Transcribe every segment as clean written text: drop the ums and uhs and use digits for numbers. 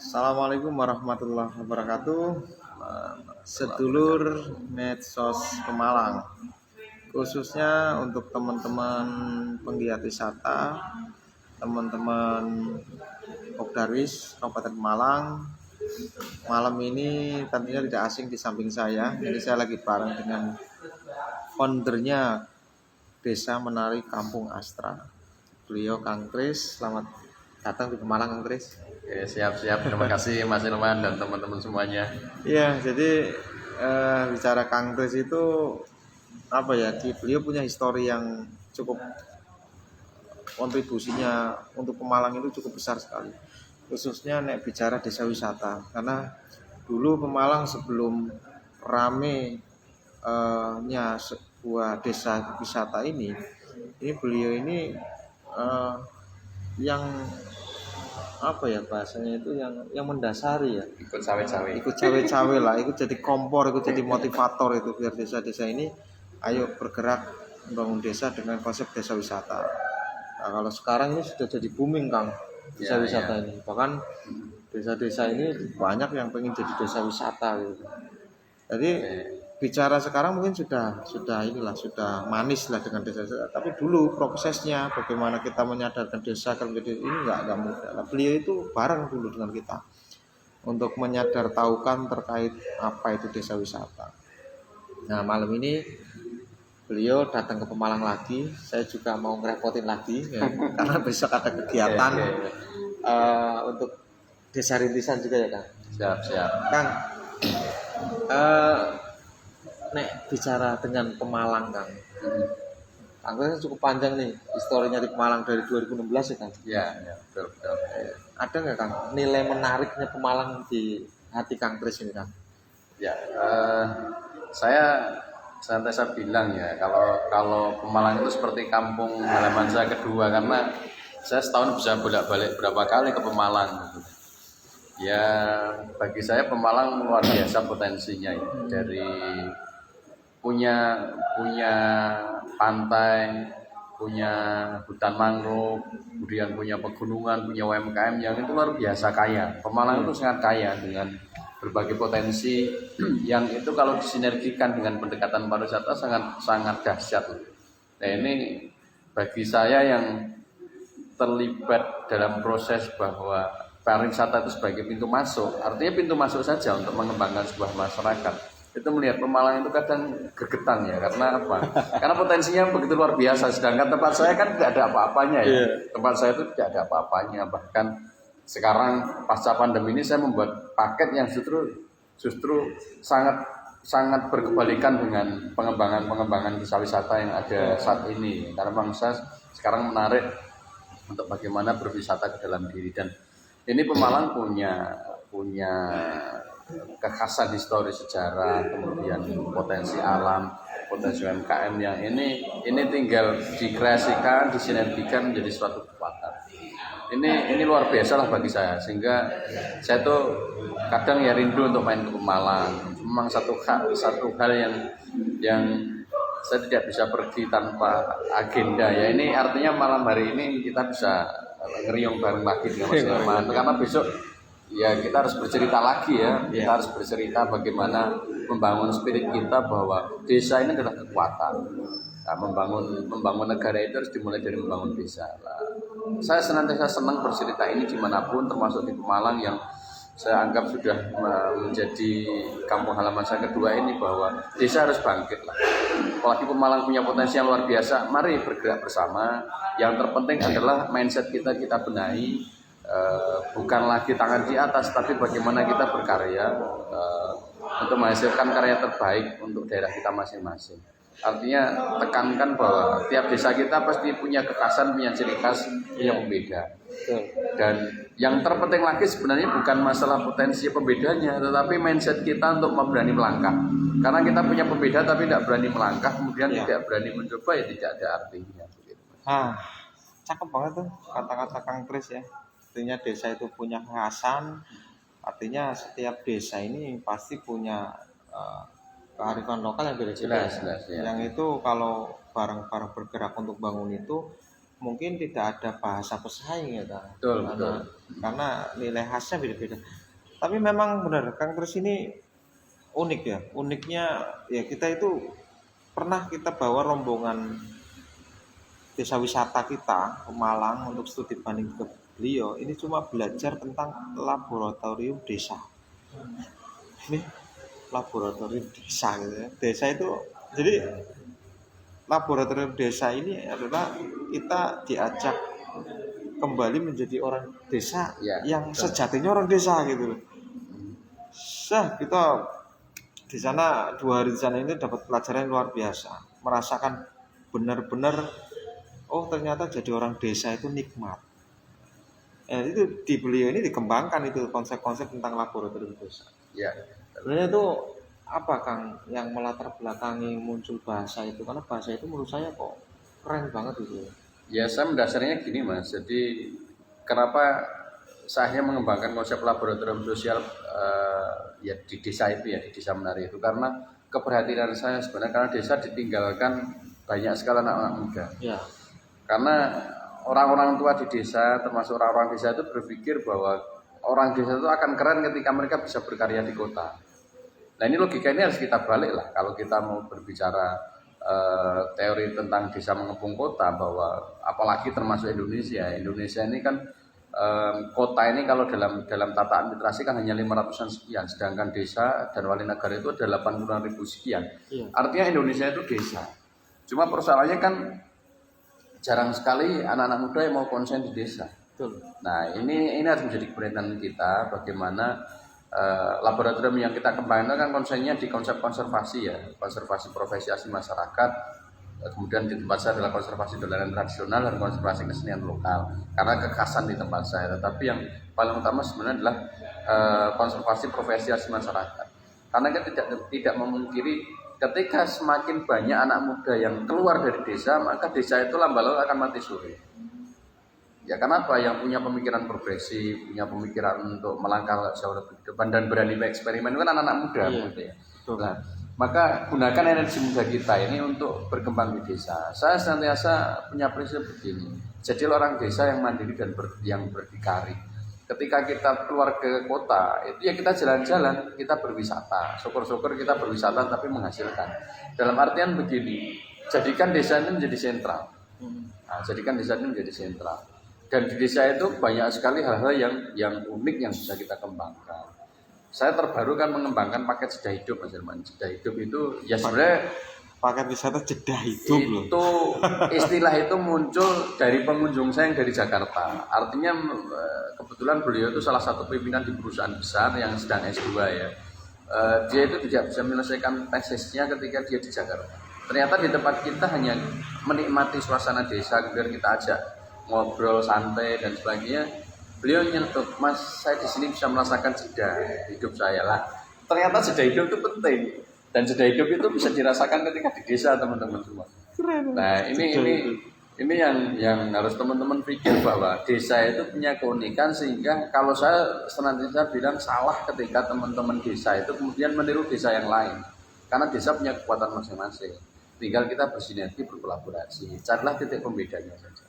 Assalamualaikum warahmatullahi wabarakatuh. Sedulur medsos Pemalang, khususnya untuk teman-teman penggiat wisata, teman-teman Pokdarwis Kabupaten Pemalang. Malam ini tentunya tidak asing di samping saya. Ini saya lagi bareng dengan foundernya Desa Menari Kampung Astra. Beliau Kang Kris. Selamat datang di Pemalang, Kang Kris. Oke, siap. Terima kasih Mas Ilman dan teman-teman semuanya. Iya, jadi bicara Kang Kris itu apa ya? Beliau punya histori yang cukup, kontribusinya untuk Pemalang itu cukup besar sekali. Khususnya nek bicara desa wisata, karena dulu Pemalang sebelum rame nya sebuah desa wisata ini beliau ini yang apa ya bahasanya itu yang mendasari ya, Ikut cawe-cawe. ikut cawe-cawe lah, ikut jadi kompor, ikut jadi motivator itu biar desa-desa ini ayo bergerak membangun desa dengan konsep desa wisata. Nah kalau sekarang ini sudah jadi booming Kang desa wisata ini, bahkan desa-desa ini banyak yang pengen jadi desa wisata gitu. Jadi bicara sekarang mungkin sudah manis lah dengan desa, tapi dulu prosesnya bagaimana kita menyadarkan desa kalau menjadi ini nggak mudah. Nah, beliau itu bareng dulu dengan kita untuk menyadartaukan terkait apa itu desa wisata. Nah malam ini beliau datang ke Pemalang lagi, saya juga mau ngerepotin lagi ya, karena besok ada kegiatan untuk desa rintisan juga ya Kang. Siap. Kang, nek bicara dengan Pemalang Kang, Kang cukup panjang nih historinya di Pemalang dari 2016 ya Kang. Ya, betul. Ada nggak Kang nilai menariknya Pemalang di hati Kang Kris ini Kang? Ya, saya bilang ya kalau Pemalang itu seperti kampung halaman saya kedua, karena saya setahun bisa bolak-balik berapa kali ke Pemalang gitu. Ya, bagi saya Pemalang luar biasa potensinya ya. Dari punya pantai, punya hutan mangrove, kemudian punya pegunungan, punya UMKM yang itu luar biasa kaya. Pemalang itu sangat kaya dengan berbagai potensi yang itu kalau disinergikan dengan pendekatan pariwisata sangat dahsyat. Nah ini bagi saya yang terlibat dalam proses bahwa pariwisata itu sebagai pintu masuk, artinya pintu masuk saja untuk mengembangkan sebuah masyarakat. Itu melihat Pemalang itu kadang gergetan ya, karena apa? Karena potensinya begitu luar biasa, sedangkan tempat saya kan tidak ada apa-apanya ya. Tempat saya itu tidak ada apa-apanya, bahkan sekarang pasca pandemi ini saya membuat paket yang justru sangat berkebalikan dengan pengembangan desa wisata yang ada saat ini. Karena bangsa sekarang menarik untuk bagaimana berwisata ke dalam diri, dan ini Pemalang punya kekhasan historis sejarah, kemudian potensi alam, potensi UMKM yang ini tinggal dikreasikan, disinergikan menjadi suatu kekuatan. Ini luar biasa lah bagi saya, sehingga saya tuh kadang ya rindu untuk main ke Pemalang. Memang satu hal yang saya tidak bisa pergi tanpa agenda ya. Ini artinya malam hari ini kita bisa ngeriung bareng lagi dengan Mas Ilman, karena besok ya kita harus bercerita lagi ya. Kita harus bercerita bagaimana membangun spirit kita bahwa desa ini adalah kekuatan. Nah, membangun negara itu harus dimulai dari membangun desa. Nah, saya senantiasa senang bercerita ini dimanapun, termasuk di Pemalang yang saya anggap sudah menjadi kampung halaman saya kedua ini, bahwa desa harus bangkit lah. Apalagi Pemalang punya potensi yang luar biasa, mari bergerak bersama. Yang terpenting adalah mindset kita benahi, bukan lagi tangan di atas, tapi bagaimana kita berkarya untuk menghasilkan karya terbaik untuk daerah kita masing-masing. Artinya tekankan bahwa tiap desa kita pasti punya kekhasan, punya ciri khas, punya pembeda. Dan yang terpenting lagi sebenarnya bukan masalah potensi pembedanya, tetapi mindset kita untuk berani melangkah. Karena kita punya pembeda tapi tidak berani melangkah, kemudian tidak berani mencoba, ya tidak ada artinya. Cakep banget tuh kata-kata Kang Kris ya. Artinya desa itu punya kekhasan, artinya setiap desa ini pasti punya kearifan lokal yang beda-beda. Jelas, ya. Yang itu kalau bareng-bareng bergerak untuk bangun itu mungkin tidak ada bahasa pesaing ya Kang. Betul, betul. Karena nilai khasnya beda-beda. Tapi memang benar Kang Kris ini unik ya. Uniknya ya kita itu pernah kita bawa rombongan desa wisata kita ke Malang untuk studi banding ke beliau. Ini cuma belajar tentang laboratorium desa. Ini laboratorium desa gitu ya. Desa itu jadi laboratorium desa ini adalah kita diajak kembali menjadi orang desa Ya, yang betul. sejatinya orang desa gitu loh. Kita di sana 2 hari di sana ini dapat pelajaran yang luar biasa, merasakan benar-benar oh ternyata jadi orang desa itu nikmat. Itu di beliau ini dikembangkan itu konsep-konsep tentang laboratorium desa. Ya, Sebenarnya itu apa Kang yang melatar belakangi muncul bahasa itu? Karena bahasa itu menurut saya kok keren banget itu. ya saya mendasarnya gini Mas. Jadi kenapa saya mengembangkan konsep laboratorium sosial ya di desa itu ya, di desa Menari itu karena keprihatinan saya sebenarnya karena desa ditinggalkan banyak sekali anak-anak muda. Ya. Karena orang-orang tua di desa termasuk orang-orang desa itu berpikir bahwa orang desa itu akan keren ketika mereka bisa berkarya di kota. Nah ini logika ini harus kita balik lah kalau kita mau berbicara teori tentang desa mengepung kota, bahwa apalagi termasuk Indonesia. Indonesia ini kan kota ini kalau dalam tata administrasi kan hanya 500-an sekian, sedangkan desa dan wali negara itu ada 80.000 sekian. Iya. Artinya Indonesia itu desa. Cuma persoalannya kan jarang sekali anak-anak muda yang mau konsen di desa. Betul. Nah ini harus menjadi keberanian kita bagaimana laboratorium yang kita kembangkan kan konsennya di konsep konservasi ya, konservasi profesi asli masyarakat. Kemudian di tempat saya adalah konservasi dolanan tradisional dan konservasi kesenian lokal karena kekhasan di tempat saya. Tetapi yang paling utama sebenarnya adalah konservasi profesi asli masyarakat. Karena kita tidak memungkiri ketika semakin banyak anak muda yang keluar dari desa, maka desa itu lambat-laun akan mati suri. Ya kenapa? Yang punya pemikiran progresif, punya pemikiran untuk melangkah jauh lebih ke depan dan berani bereksperimen itu kan anak-anak muda, Iya, gitu ya. betul. Nah, maka gunakan energi muda kita ini untuk berkembang di desa. Saya senantiasa punya prinsip begini. Jadi orang desa yang mandiri dan yang berdikari. Ketika kita keluar ke kota, itu ya kita jalan-jalan, kita berwisata. Syukur-syukur kita berwisata tapi menghasilkan. Dalam artian begini, jadikan desa ini menjadi sentral. Nah, jadikan desa ini menjadi sentral. Dan di desa itu banyak sekali hal-hal yang unik yang bisa kita kembangkan. Saya terbaru kan mengembangkan paket jeda hidup Mas Herman. Jeda hidup itu ya sebenarnya Paket wisata jeda hidup loh. itu istilah itu muncul dari pengunjung saya yang dari Jakarta. Artinya kebetulan beliau itu salah satu pimpinan di perusahaan besar yang sedang S2 ya. Dia itu tidak bisa menyelesaikan tesisnya ketika dia di Jakarta. Ternyata di tempat kita hanya menikmati suasana desa, kemudian kita ajak ngobrol santai dan sebagainya. Beliau nyentuh, Mas, saya di sini bisa merasakan jeda hidup saya lah. Ternyata jeda hidup itu penting dan jeda hidup itu bisa dirasakan ketika di desa teman-teman semua. Nah ini yang harus teman-teman pikir bahwa desa itu punya keunikan sehingga kalau saya senantiasa bilang salah ketika teman-teman desa itu kemudian meniru desa yang lain karena desa punya kekuatan masing-masing. Tinggal kita bersinergi berkolaborasi, carilah titik pembedanya saja.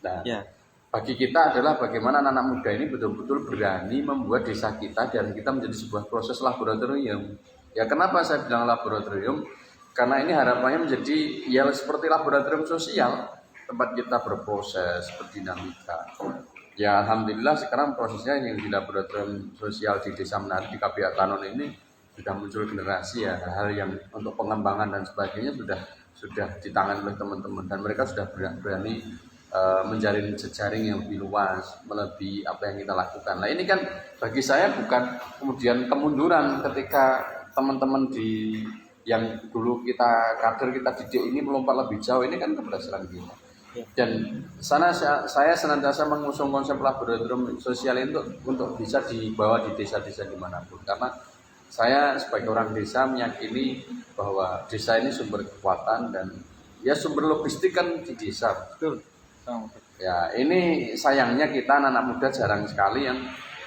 Nah, Ya. bagi kita adalah bagaimana anak-anak muda ini betul-betul berani membuat desa kita dan kita menjadi sebuah proses laboratorium. Ya kenapa saya bilang laboratorium? Karena ini harapannya menjadi ya seperti laboratorium sosial, tempat kita berproses, berdinamika. Ya alhamdulillah sekarang prosesnya yang di laboratorium sosial di Desa Menari di KPA Tanon ini sudah muncul generasi ya, hal yang untuk pengembangan dan sebagainya sudah ditangani oleh teman-teman dan mereka sudah berani menjalin jejaring yang lebih luas, melebihi apa yang kita lakukan. Nah ini kan bagi saya bukan kemudian kemunduran ketika teman-teman yang dulu kita kader kita didik ini melompat lebih jauh, ini kan keberhasilan kita. Dan saya senantiasa mengusung konsep laboratorium sosial itu untuk bisa dibawa di desa-desa dimanapun. Karena saya sebagai orang desa meyakini bahwa desa ini sumber kekuatan dan ya sumber logistik kan di desa. Betul. Ya ini sayangnya kita anak-anak muda jarang sekali yang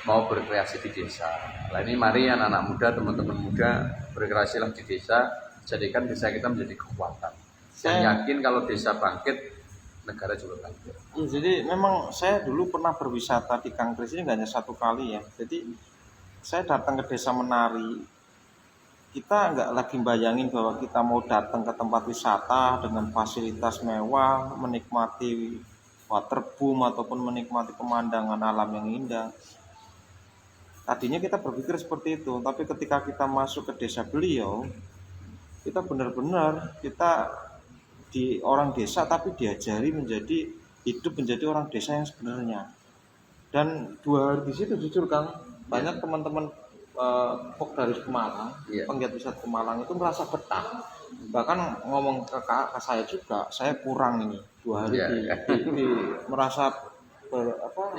mau berkreasi di desa. Nah ini mari anak-anak muda, teman-teman muda berkreasilah di desa, jadikan desa kita menjadi kekuatan. Saya yakin kalau desa bangkit, negara juga kaget. Ya, jadi memang saya dulu pernah berwisata di Kangkris ini nggak hanya satu kali ya. Jadi saya datang ke desa menari, kita nggak lagi bayangin bahwa kita mau datang ke tempat wisata dengan fasilitas mewah, menikmati waterboom ataupun menikmati pemandangan alam yang indah. Tadinya kita berpikir seperti itu, tapi ketika kita masuk ke desa beliau, kita benar-benar kita di orang desa tapi diajari menjadi hidup menjadi orang desa yang sebenarnya. Dan 2 hari di situ jujur Kang, banyak teman-teman Pok dari Pemalang, Iya. penggiat wisata Pemalang itu merasa betah. Bahkan ngomong ke saya juga, saya kurang ini 2 hari Iya, iya. merasa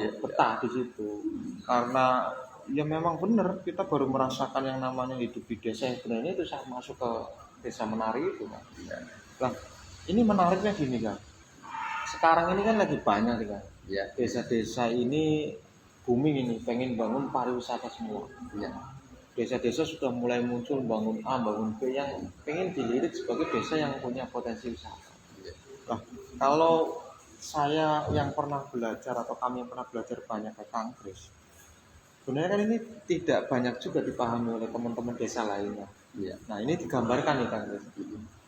Iya, betah di situ. Karena ya memang benar kita baru merasakan yang namanya hidup di desa yang sebenarnya itu saya masuk ke desa menari itu kan. iya, Nah, ini menariknya gini kan. Sekarang ini kan lagi banyak nih kan. iya, Desa-desa ini booming ini, pengen bangun pariwisata semua. iya. Desa-desa sudah mulai muncul bangun A, bangun B yang pengen dilirik sebagai desa yang punya potensi wisata. Iya. Nah, kalau saya yang pernah belajar atau kami yang pernah belajar banyak ke Kangkris, sebenarnya kan ini tidak banyak juga dipahami oleh teman-teman desa lainnya. Iya. Nah, ini digambarkan nih Kangkris.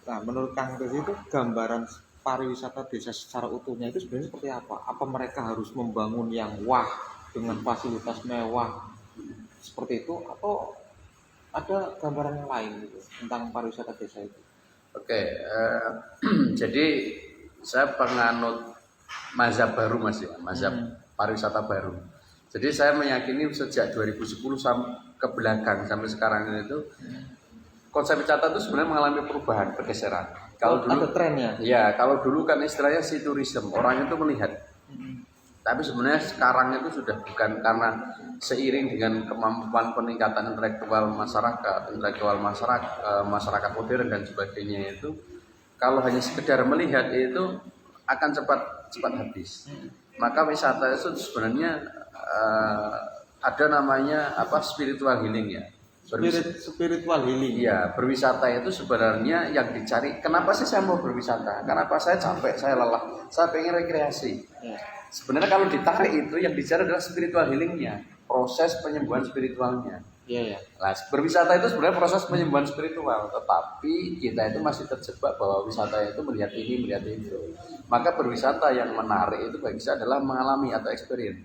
Nah, menurut Kangkris itu gambaran pariwisata desa secara utuhnya itu sebenarnya seperti apa? Apa mereka harus membangun yang wah dengan fasilitas mewah seperti itu atau ada gambaran yang lain gitu tentang pariwisata desa itu? Oke, jadi saya penganut mazhab baru Mas ya, mazhab pariwisata baru. Jadi saya meyakini sejak 2010 sampai ke belakang sampai sekarang itu konsep wisata itu sebenarnya mengalami perubahan, pergeseran. Kalau dulu ada trennya. ya, kalau dulu kan istilahnya si tourism, orang itu melihat. Tapi sebenarnya sekarang itu sudah bukan, karena seiring dengan kemampuan peningkatan intelektual masyarakat modern dan sebagainya itu, kalau hanya sekedar melihat itu akan cepat habis. Maka wisata itu sebenarnya ada namanya spiritual healing ya. Spiritual healing. Iya, berwisata itu sebenarnya yang dicari. Kenapa sih saya mau berwisata? Kenapa saya capek, saya lelah, saya pengen rekreasi. Ya. Sebenarnya kalau ditarik itu yang dicari adalah spiritual healingnya, proses penyembuhan spiritualnya. Iya ya. Nah, berwisata itu sebenarnya proses penyembuhan spiritual, tetapi kita itu masih terjebak bahwa wisata itu melihat ini, melihat itu. Maka berwisata yang menarik itu bagi saya adalah mengalami atau experience.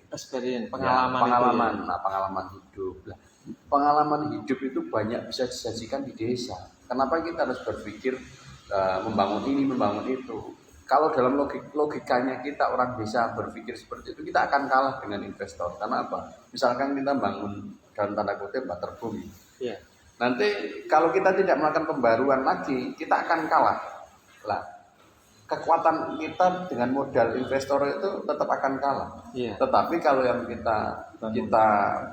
Pengalaman. Pengalaman, Itu ya. nah pengalaman hidup. Nah, pengalaman hidup itu banyak bisa disajikan di desa. Kenapa kita harus berpikir membangun ini, membangun itu? Kalau dalam logikanya kita orang desa berpikir seperti itu, kita akan kalah dengan investor. Karena apa? Misalkan kita bangun dalam tanda kutip waterboom. Iya. Nanti kalau kita tidak melakukan pembaruan lagi, kita akan kalah. Lah, kekuatan kita dengan modal investor itu tetap akan kalah. Iya. Tetapi kalau yang kita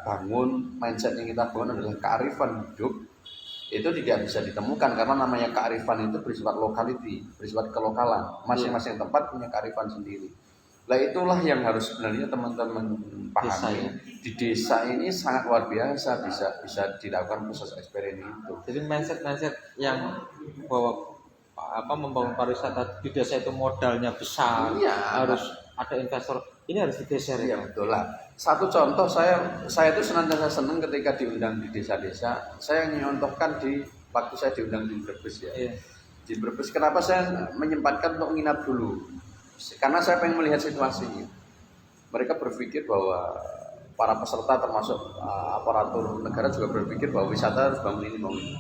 bangun, mindset yang kita bangun adalah kearifan hidup, itu tidak bisa ditemukan karena namanya kearifan itu bersifat locality, bersifat kelokalan. Masing-masing tempat punya kearifan sendiri. Nah itulah yang harus sebenarnya teman-teman pahami. Di desa ini sangat luar biasa bisa dilakukan proses eksperimen itu. Jadi mindset yang bahwa membangun pariwisata di desa itu modalnya besar, Iya, harus ada investor. Ini harus digeser Iya ya. betul lah. Satu contoh saya itu senantiasa senang ketika diundang di desa-desa. Saya nyontohkan di waktu saya diundang di Brebes ya. Iya. Di Brebes kenapa saya menyempatkan untuk nginap dulu? Karena saya pengen melihat situasinya. Mereka berpikir bahwa para peserta termasuk aparatur negara juga berpikir bahwa wisata harus bangun ini bangun ini.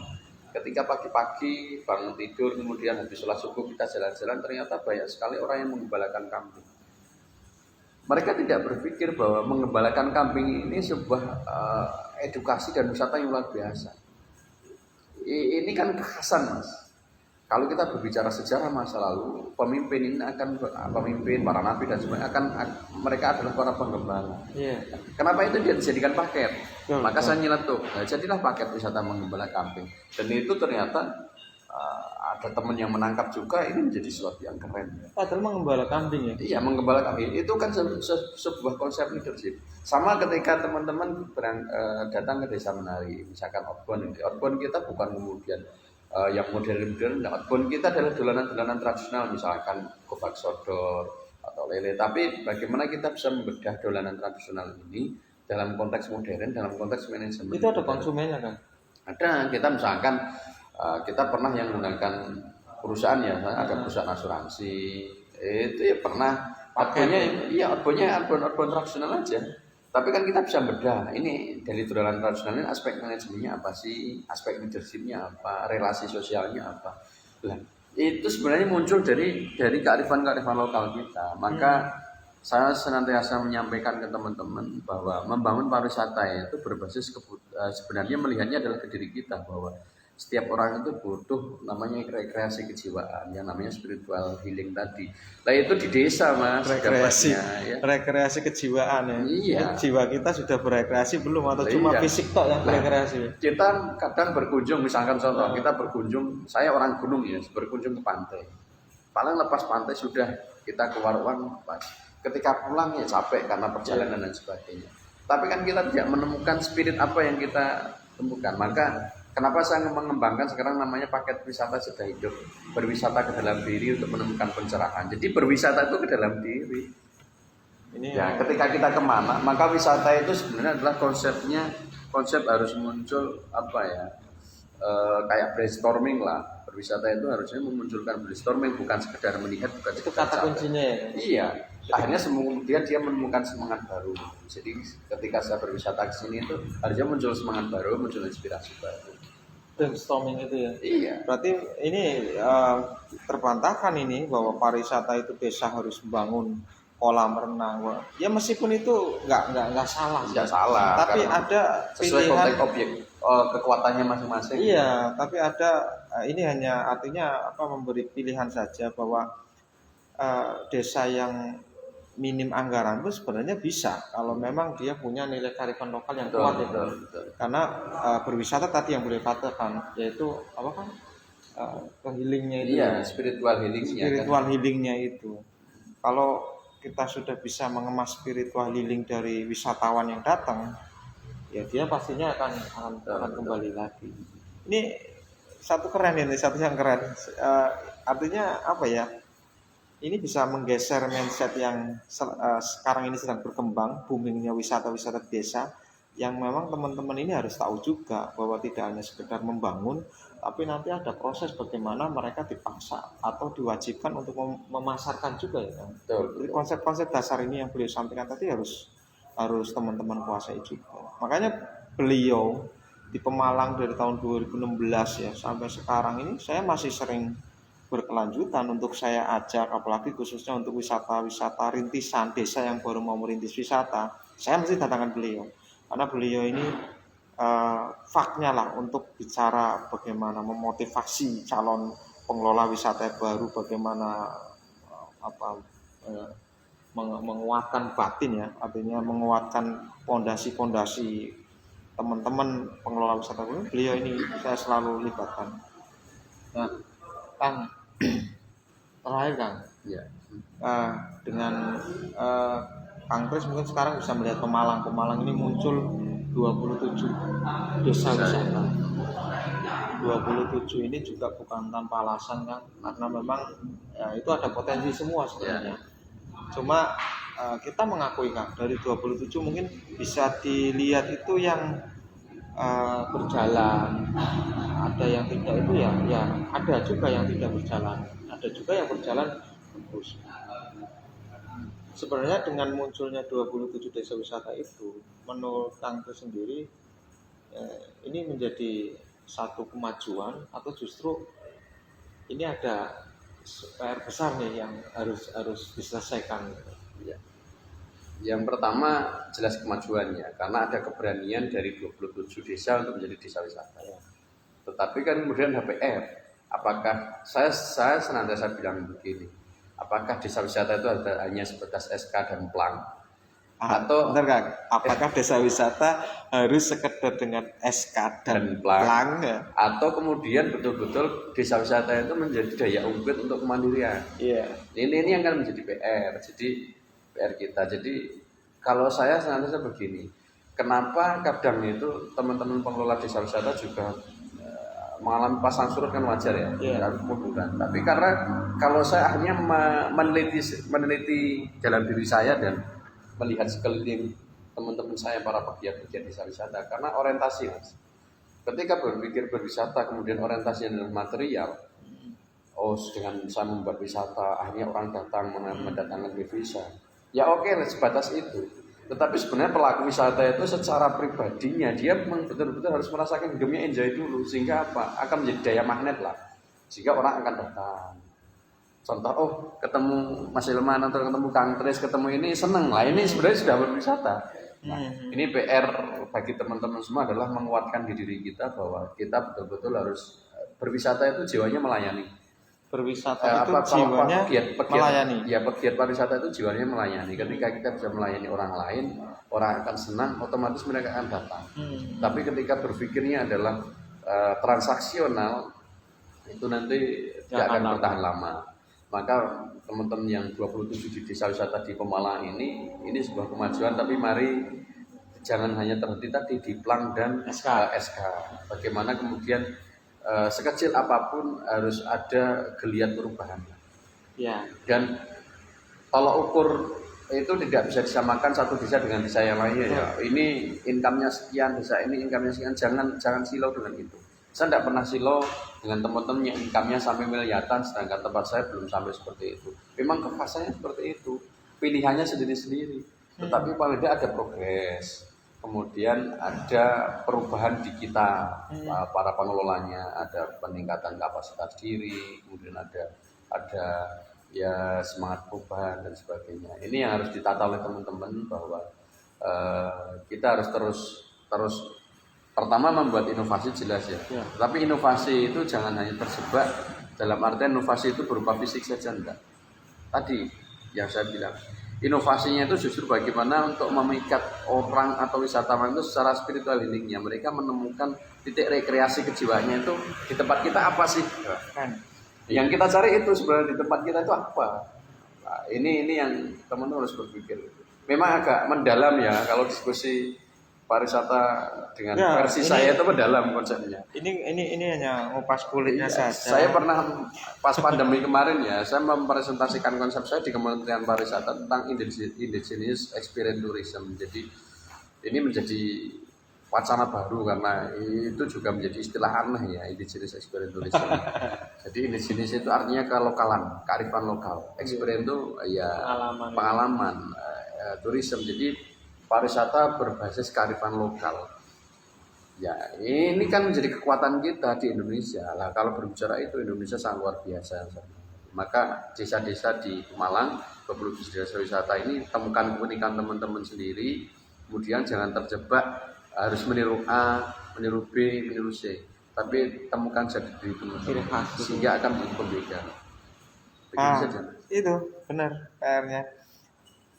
Ketika pagi-pagi bangun tidur kemudian habis sholat subuh kita jalan-jalan, ternyata banyak sekali orang yang mengembalakan kambing. Mereka tidak berpikir bahwa mengembalakan kambing ini sebuah edukasi dan wisata yang luar biasa. Ini kan kekhasan Mas. Kalau kita berbicara sejarah masa lalu, pemimpin ini pemimpin para nabi dan sebagainya mereka adalah para penggembala. Iya. Kenapa itu dia dijadikan paket? Maka Betul. saya nyeletuk. Nah, jadilah paket wisata menggembala kambing. Dan itu ternyata ada teman yang menangkap juga, ini menjadi sesuatu yang keren. Padahal mengembala kambing ya. Iya, menggembala kambing itu kan sebuah konsep leadership. Sama ketika teman-teman datang ke desa menari, misalkan outbound kita bukan kemudian yang modern. Outbound kita adalah dolanan-dolanan tradisional, misalkan gobak sodor, atau lele. Tapi bagaimana kita bisa membedah dolanan tradisional ini dalam konteks modern, dalam konteks manajemen. Itu ada konsumennya kan? Ada, kita misalkan kita pernah yang menggunakan perusahaan ya, ada perusahaan asuransi, itu ya pernah outboundnya outbound tradisional aja. Tapi kan kita bisa bedah, ini dari dolanan tradisional ini aspek manajemennya apa sih, aspek leadershipnya apa, relasi sosialnya apa. Lah, itu sebenarnya muncul dari kearifan-kearifan lokal kita. Maka saya senantiasa menyampaikan ke teman-teman bahwa membangun pariwisata itu berbasis sebenarnya melihatnya adalah ke diri kita, bahwa setiap orang itu butuh namanya rekreasi kejiwaan, yang namanya spiritual healing tadi. Nah itu di desa mas, Rekreasi, dapatnya, ya. rekreasi kejiwaan ya. Iya. Jiwa kita sudah berekreasi belum atau cuma Iya. fisik tok yang berekreasi? Kita kadang berkunjung, misalkan contoh, kita berkunjung, saya orang gunung ya, berkunjung ke pantai. Paling lepas pantai sudah kita keluar uang pas. Ketika pulang ya capek karena perjalanan dan sebagainya. Tapi kan kita tidak menemukan spirit apa yang kita temukan. Maka kenapa saya mengembangkan sekarang namanya paket wisata Jeda Hidup, berwisata ke dalam diri untuk menemukan pencerahan. Jadi berwisata itu ke dalam diri. Ini Ya, ketika kita kemana, maka wisata itu sebenarnya adalah konsep harus muncul apa ya, kayak brainstorming lah. Berwisata itu harusnya memunculkan brainstorming, bukan sekedar melihat, bukan itu sekedar kata capek. kuncinya ya. Iya, akhirnya kemudian dia menemukan semangat baru. Jadi ketika saya berwisata ke sini itu harusnya muncul semangat baru, muncul inspirasi baru. Brainstorming itu ya. Iya. Berarti ini terbantahkan ini bahwa pariwisata itu desa harus membangun kolam renang. Ya meskipun itu nggak salah. Tidak salah. Tapi karena ada sesuai pilihan. konteks objek kekuatannya masing-masing. Iya, tapi ada ini hanya artinya apa, memberi pilihan saja bahwa desa yang minim anggaran itu sebenarnya bisa kalau memang dia punya nilai kearifan lokal yang kuat itu. Betul. Karena berwisata tadi yang boleh katakan yaitu apa kan, healingnya itu. Iya, spiritual healingnya. Spiritual healingnya itu. Kalau kita sudah bisa mengemas spiritual healing dari wisatawan yang datang, ya dia pastinya akan kembali lagi. Ini satu keren ini, satu yang keren. Artinya apa ya? Ini bisa menggeser mindset yang sekarang ini sedang berkembang, boomingnya wisata-wisata desa, yang memang teman-teman ini harus tahu juga bahwa tidak hanya sekedar membangun, tapi nanti ada proses bagaimana mereka dipaksa atau diwajibkan untuk memasarkan juga ya. Jadi konsep-konsep dasar ini yang beliau sampaikan tadi harus teman-teman kuasai juga. Makanya beliau di Pemalang dari tahun 2016 ya sampai sekarang ini saya masih sering berkelanjutan untuk saya ajak, apalagi khususnya untuk wisata-wisata rintisan desa yang baru mau merintis wisata, saya mesti datangkan beliau karena beliau ini faknya lah untuk bicara bagaimana memotivasi calon pengelola wisata baru, bagaimana menguatkan batin ya, artinya menguatkan pondasi-pondasi teman-teman pengelola wisata baru. Beliau ini saya selalu libatkan. Nah, Kang, terakhir Kang, ya. dengan Kang Kris mungkin sekarang bisa melihat Pemalang ini muncul 27 desa wisata. 27 ini juga bukan tanpa alasan Kang, karena memang ya, itu ada potensi semua sebenarnya. Cuma kita mengakui Kang, dari 27 mungkin bisa dilihat itu yang berjalan, ada yang tidak itu ya ada juga yang tidak berjalan, ada juga yang berjalan bagus. Sebenarnya dengan munculnya 27 desa wisata itu, menurut Kang Kris sendiri ini menjadi satu kemajuan atau justru ini ada PR besar nih yang harus diselesaikan? Ya. Yang pertama jelas kemajuannya karena ada keberanian dari 27 desa untuk menjadi desa wisata. Ya. Tetapi kan kemudian ada PR. Apakah saya senantiasa bilang begini, apakah desa wisata itu hanya sebatas SK dan plang? Atau bentar Kang, apakah desa wisata harus sekedar dengan SK dan plang ya? Atau kemudian betul-betul desa wisata itu menjadi daya ungkit untuk kemandirian? Iya. Ini yang akan menjadi PR. Jadi PR kita. Jadi kalau saya senantiasa begini, kenapa kadang itu teman-teman pengelola desa wisata juga mengalami pasang surut kan wajar ya, Iya. kemunduran. Tapi karena kalau saya akhirnya meneliti dalam diri saya dan melihat sekeliling teman-teman saya para pegiat-pegiat desa wisata, karena orientasi mas. Ketika berpikir berwisata kemudian orientasinya adalah material, oh dengan saya membuat wisata akhirnya orang datang mendatangkan devisa, ya oke sebatas itu. Tetapi sebenarnya pelaku wisata itu secara pribadinya dia memang betul-betul harus merasakan hidupnya enjoy dulu, sehingga apa akan menjadi daya magnet lah, sehingga orang akan datang. Contoh, oh ketemu Mas Ilman atau ketemu Kang Tris, ketemu ini seneng lah, ini sebenarnya sudah berwisata. Nah, ini PR bagi teman-teman semua adalah menguatkan di diri kita bahwa kita betul-betul harus berwisata itu jiwanya melayani. Berwisata itu jiwanya melayani. Ya, pegiat pariwisata itu jiwanya melayani. Ketika kita bisa melayani orang lain, orang akan senang, otomatis mereka akan datang. Tapi ketika berpikirnya adalah transaksional, itu nanti tidak akan bertahan lama. Maka teman-teman yang 27 di desa wisata di Pemalang ini sebuah kemajuan, tapi mari jangan hanya terhenti tadi di plang dan SK. Bagaimana kemudian sekecil apapun harus ada geliat perubahan. Ya. Dan kalau ukur itu tidak bisa disamakan satu desa dengan desa yang lainnya ya. Ini income-nya sekian, desa ini income-nya sekian, jangan silau dengan itu. Saya tidak pernah silau dengan teman-teman yang income-nya sampai miliaran, sedangkan tempat saya belum sampai seperti itu. Memang kefasanya seperti itu, pilihannya sendiri-sendiri. Tetapi paling tidak ada progres. Kemudian ada perubahan di kita, para pengelolanya, ada peningkatan kapasitas diri, kemudian ada ya semangat perubahan dan sebagainya. Ini yang harus ditata oleh teman-teman bahwa kita harus terus pertama membuat inovasi jelas ya. Tapi inovasi itu jangan hanya terjebak dalam artian inovasi itu berupa fisik saja enggak. Tadi yang saya bilang, inovasinya itu justru bagaimana untuk memikat orang atau wisatawan itu secara spiritual healingnya. Mereka menemukan titik rekreasi kejiwaannya itu di tempat kita apa sih? Yang kita cari itu sebenarnya di tempat kita itu apa? Nah, ini yang teman-teman harus berpikir. Memang agak mendalam ya kalau diskusi pariwisata dengan versi saya itu mendalam konsepnya. Ini hanya ngupas kulitnya saja. Saya pernah pas pandemi kemarin ya, saya mempresentasikan konsep saya di Kementerian Pariwisata tentang indigenous experience tourism. Jadi ini menjadi wacana baru karena itu juga menjadi istilah aneh ya, indigenous experience tourism. Jadi indigenous itu artinya kelokalan, kearifan lokal. Experience itu ya pengalaman, tourism. Jadi pariwisata berbasis kearifan lokal. Ya, ini kan menjadi kekuatan kita di Indonesia. Lah kalau berbicara itu Indonesia sangat luar biasa. Maka desa-desa di Malang, 27 desa wisata ini temukan keunikan teman-teman sendiri. Kemudian jangan terjebak harus meniru A, meniru B, meniru C. Tapi temukan jati diri teman-teman sehingga akan menjadi pembeda. Itu benar PR-nya.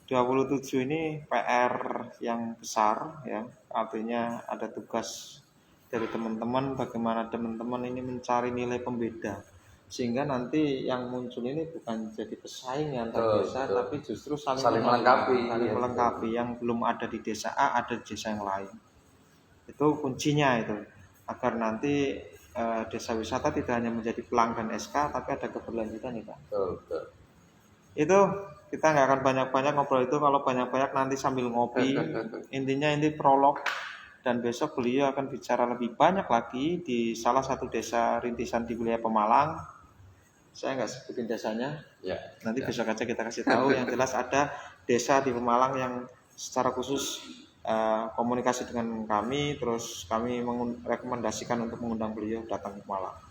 27 ini PR yang besar ya, artinya ada tugas dari teman-teman bagaimana teman-teman ini mencari nilai pembeda sehingga nanti yang muncul ini bukan jadi pesaing antar desa tapi justru saling melengkapi yang belum ada di desa A ada di desa yang lain. Itu kuncinya itu agar nanti desa wisata tidak hanya menjadi pelang dan SK tapi ada keberlanjutan ya Pak. Itu kita nggak akan banyak-banyak ngobrol itu, kalau banyak-banyak nanti sambil ngopi. Intinya ini prolog dan besok beliau akan bicara lebih banyak lagi di salah satu desa rintisan di wilayah Pemalang. Saya nggak sebutin desanya, nanti besok aja kita kasih tahu. Yang jelas ada desa di Pemalang yang secara khusus komunikasi dengan kami, terus kami merekomendasikan untuk mengundang beliau datang ke Pemalang.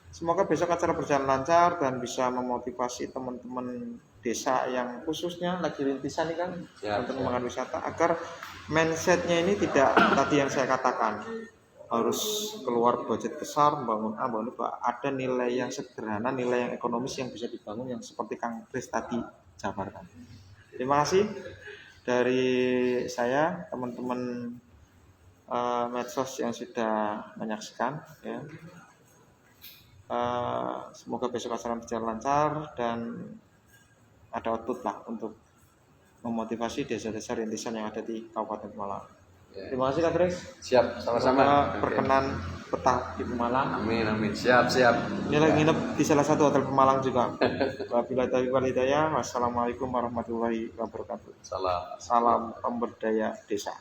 Semoga besok acara berjalan lancar dan bisa memotivasi teman-teman desa yang khususnya lagi rintisan ini kan untuk mengembangkan wisata agar mindsetnya ini tidak tadi yang saya katakan harus keluar budget besar membangun A, membangun B. Ada nilai yang sederhana, nilai yang ekonomis yang bisa dibangun yang seperti Kang Kris tadi jabarkan. Terima kasih dari saya teman-teman medsos yang sudah menyaksikan ya. Semoga besok acara berjalan lancar dan ada output lah untuk memotivasi desa-desa rintisan yang ada di Kabupaten Malang. Terima kasih Kak Tris. Siap, sama-sama. Berkenan betah di Pemalang. Amin amin. Siap siap. Ini lagi nginep di salah satu hotel Pemalang juga. Wabillahi taufiq wal hidayah. Wassalamualaikum warahmatullahi wabarakatuh. Salam. Salam pemberdaya desa.